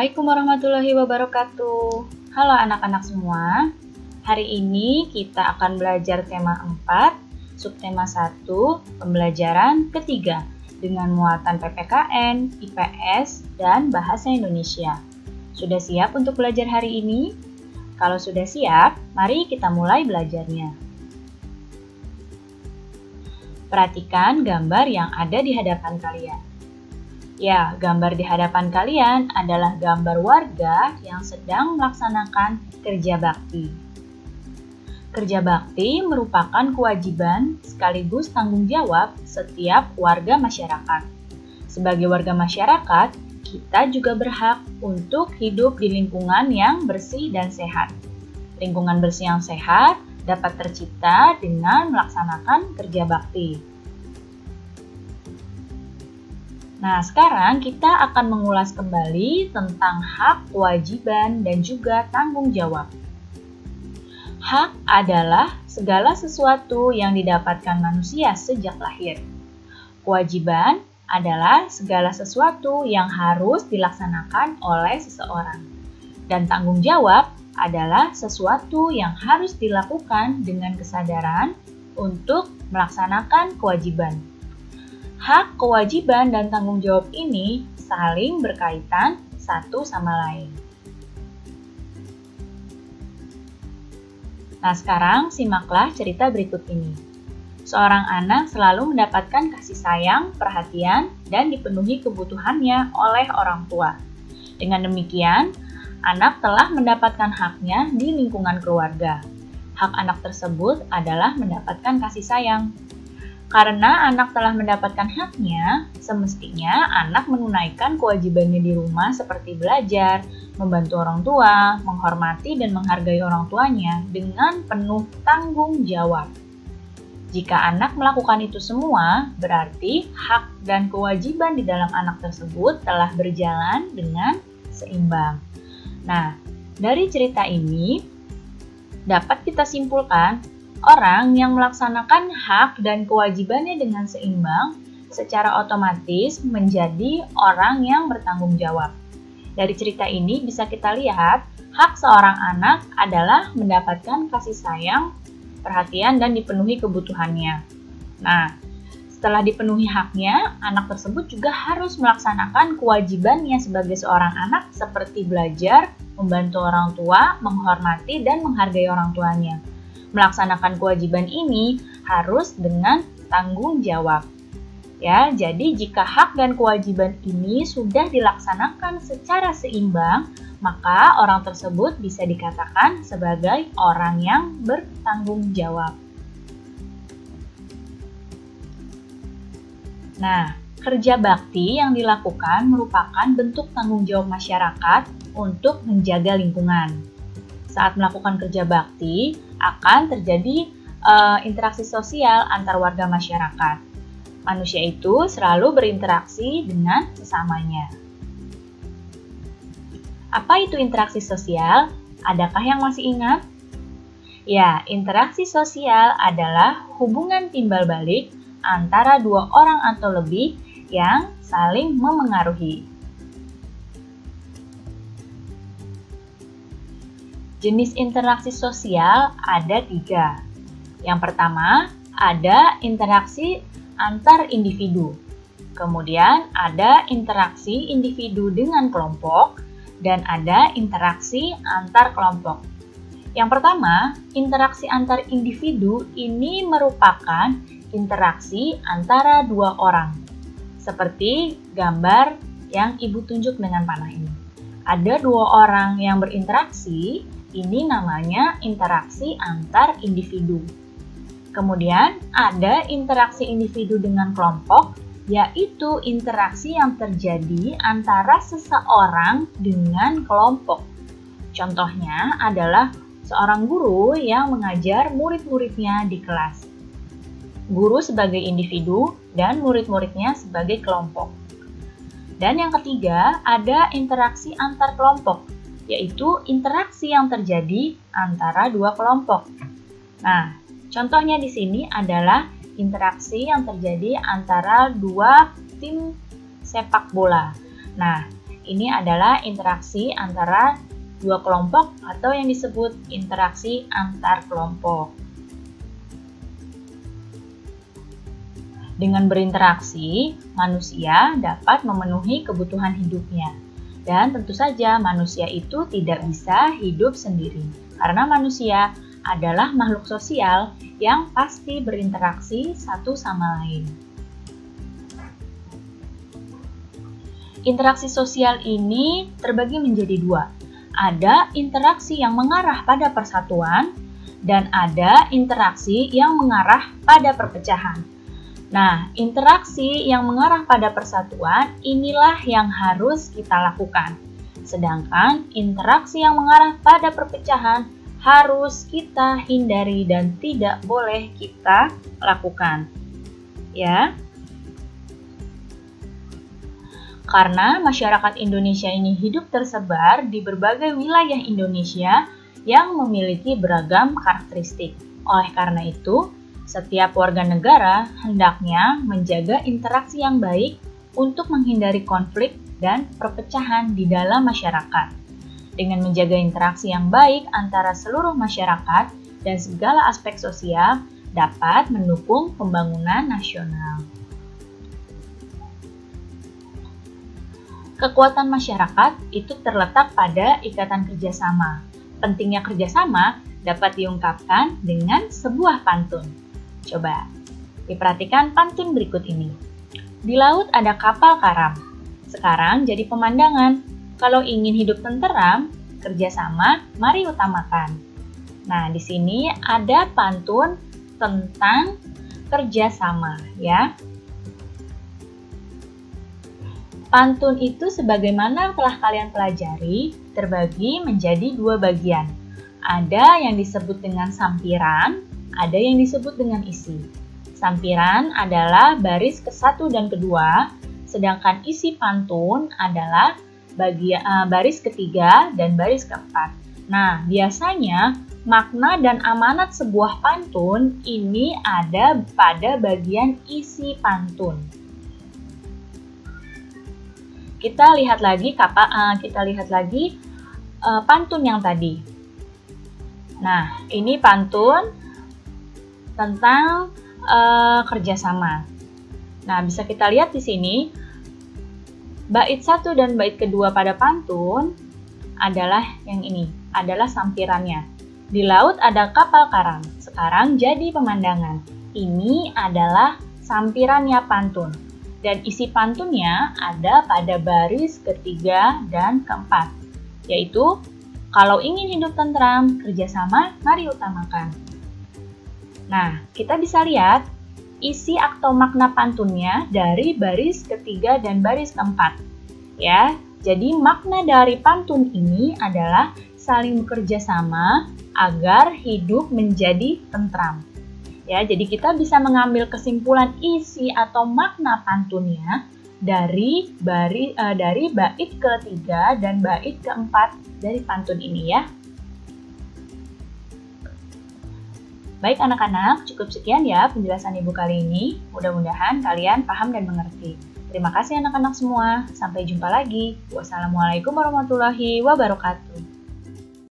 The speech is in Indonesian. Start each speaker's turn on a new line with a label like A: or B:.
A: Assalamualaikum warahmatullahi wabarakatuh. Halo anak-anak semua. Hari ini kita akan belajar tema 4, subtema 1, pembelajaran ketiga dengan muatan PPKN, IPS, dan Bahasa Indonesia. Sudah siap untuk belajar hari ini? Kalau sudah siap, mari kita mulai belajarnya. Perhatikan gambar yang ada di hadapan kalian. Ya, gambar di hadapan kalian adalah gambar warga yang sedang melaksanakan kerja bakti. Kerja bakti merupakan kewajiban sekaligus tanggung jawab setiap warga masyarakat. Sebagai warga masyarakat, kita juga berhak untuk hidup di lingkungan yang bersih dan sehat. Lingkungan bersih yang sehat dapat tercipta dengan melaksanakan kerja bakti. Nah, sekarang kita akan mengulas kembali tentang hak, kewajiban, dan juga tanggung jawab. Hak adalah segala sesuatu yang didapatkan manusia sejak lahir. Kewajiban adalah segala sesuatu yang harus dilaksanakan oleh seseorang. Dan tanggung jawab adalah sesuatu yang harus dilakukan dengan kesadaran untuk melaksanakan kewajiban. Hak, kewajiban, dan tanggung jawab ini saling berkaitan satu sama lain. Nah, sekarang simaklah cerita berikut ini. Seorang anak selalu mendapatkan kasih sayang, perhatian, dan dipenuhi kebutuhannya oleh orang tua. Dengan demikian, anak telah mendapatkan haknya di lingkungan keluarga. Hak anak tersebut adalah mendapatkan kasih sayang. Karena anak telah mendapatkan haknya, semestinya anak menunaikan kewajibannya di rumah seperti belajar, membantu orang tua, menghormati dan menghargai orang tuanya dengan penuh tanggung jawab. Jika anak melakukan itu semua, berarti hak dan kewajiban di dalam anak tersebut telah berjalan dengan seimbang. Nah, dari cerita ini dapat kita simpulkan orang yang melaksanakan hak dan kewajibannya dengan seimbang secara otomatis menjadi orang yang bertanggung jawab. Dari cerita ini bisa kita lihat, hak seorang anak adalah mendapatkan kasih sayang, perhatian, dan dipenuhi kebutuhannya. Nah, setelah dipenuhi haknya, anak tersebut juga harus melaksanakan kewajibannya sebagai seorang anak seperti belajar, membantu orang tua, menghormati, dan menghargai orang tuanya. Melaksanakan kewajiban ini harus dengan tanggung jawab. Ya, jadi jika hak dan kewajiban ini sudah dilaksanakan secara seimbang, maka orang tersebut bisa dikatakan sebagai orang yang bertanggung jawab. Nah, kerja bakti yang dilakukan merupakan bentuk tanggung jawab masyarakat untuk menjaga lingkungan. Saat melakukan kerja bakti, akan terjadi interaksi sosial antar warga masyarakat. Manusia itu selalu berinteraksi dengan sesamanya. Apa itu interaksi sosial? Adakah yang masih ingat? Ya, interaksi sosial adalah hubungan timbal balik antara dua orang atau lebih yang saling memengaruhi. Jenis interaksi sosial ada 3. Yang pertama, ada interaksi antar individu. Kemudian ada interaksi individu dengan kelompok dan ada interaksi antar kelompok. Yang pertama, interaksi antar individu ini merupakan interaksi antara dua orang. Seperti gambar yang Ibu tunjuk dengan panah ini. Ada dua orang yang berinteraksi. Ini namanya interaksi antar individu. Kemudian ada interaksi individu dengan kelompok, yaitu interaksi yang terjadi antara seseorang dengan kelompok. Contohnya adalah seorang guru yang mengajar murid-muridnya di kelas. Guru sebagai individu dan murid-muridnya sebagai kelompok. Dan yang ketiga, ada interaksi antar kelompok, yaitu interaksi yang terjadi antara dua kelompok. Nah, contohnya di sini adalah interaksi yang terjadi antara dua tim sepak bola. Nah, ini adalah interaksi antara dua kelompok atau yang disebut interaksi antar kelompok. Dengan berinteraksi, manusia dapat memenuhi kebutuhan hidupnya. Dan tentu saja manusia itu tidak bisa hidup sendiri, karena manusia adalah makhluk sosial yang pasti berinteraksi satu sama lain. Interaksi sosial ini terbagi menjadi dua. Ada interaksi yang mengarah pada persatuan, dan ada interaksi yang mengarah pada perpecahan. Nah, interaksi yang mengarah pada persatuan inilah yang harus kita lakukan. Sedangkan interaksi yang mengarah pada perpecahan harus kita hindari dan tidak boleh kita lakukan. Ya. Karena masyarakat Indonesia ini hidup tersebar di berbagai wilayah Indonesia yang memiliki beragam karakteristik. Oleh karena itu, setiap warga negara hendaknya menjaga interaksi yang baik untuk menghindari konflik dan perpecahan di dalam masyarakat. Dengan menjaga interaksi yang baik antara seluruh masyarakat dan segala aspek sosial dapat mendukung pembangunan nasional. Kekuatan masyarakat itu terletak pada ikatan kerjasama. Pentingnya kerjasama dapat diungkapkan dengan sebuah pantun. Coba, diperhatikan pantun berikut ini. Di laut ada kapal karam, sekarang jadi pemandangan. Kalau ingin hidup tenteram, kerjasama mari utamakan. Nah, di sini ada pantun tentang kerjasama, ya. Pantun itu sebagaimana telah kalian pelajari, terbagi menjadi dua bagian. Ada yang disebut dengan sampiran, ada yang disebut dengan isi. Sampiran adalah baris ke-1 dan kedua, sedangkan isi pantun adalah baris ketiga dan baris keempat. Nah, biasanya makna dan amanat sebuah pantun ini ada pada bagian isi pantun. Kita lihat lagi pantun yang tadi. Nah, ini pantun tentang kerjasama. Nah, bisa kita lihat di sini, bait 1 dan bait kedua pada pantun adalah yang ini, adalah sampirannya. Di laut ada kapal karam, sekarang jadi pemandangan. Ini adalah sampirannya pantun. Dan isi pantunnya ada pada baris ketiga dan keempat, yaitu, kalau ingin hidup tentram, kerjasama mari utamakan. Nah, kita bisa lihat isi atau makna pantunnya dari baris ketiga dan baris keempat. Ya, jadi makna dari pantun ini adalah saling bekerja sama agar hidup menjadi tentram. Ya, jadi kita bisa mengambil kesimpulan isi atau makna pantunnya dari bait ketiga dan bait keempat dari pantun ini, ya. Baik anak-anak, cukup sekian ya penjelasan Ibu kali ini. Mudah-mudahan kalian paham dan mengerti. Terima kasih anak-anak semua. Sampai jumpa lagi. Wassalamualaikum warahmatullahi wabarakatuh.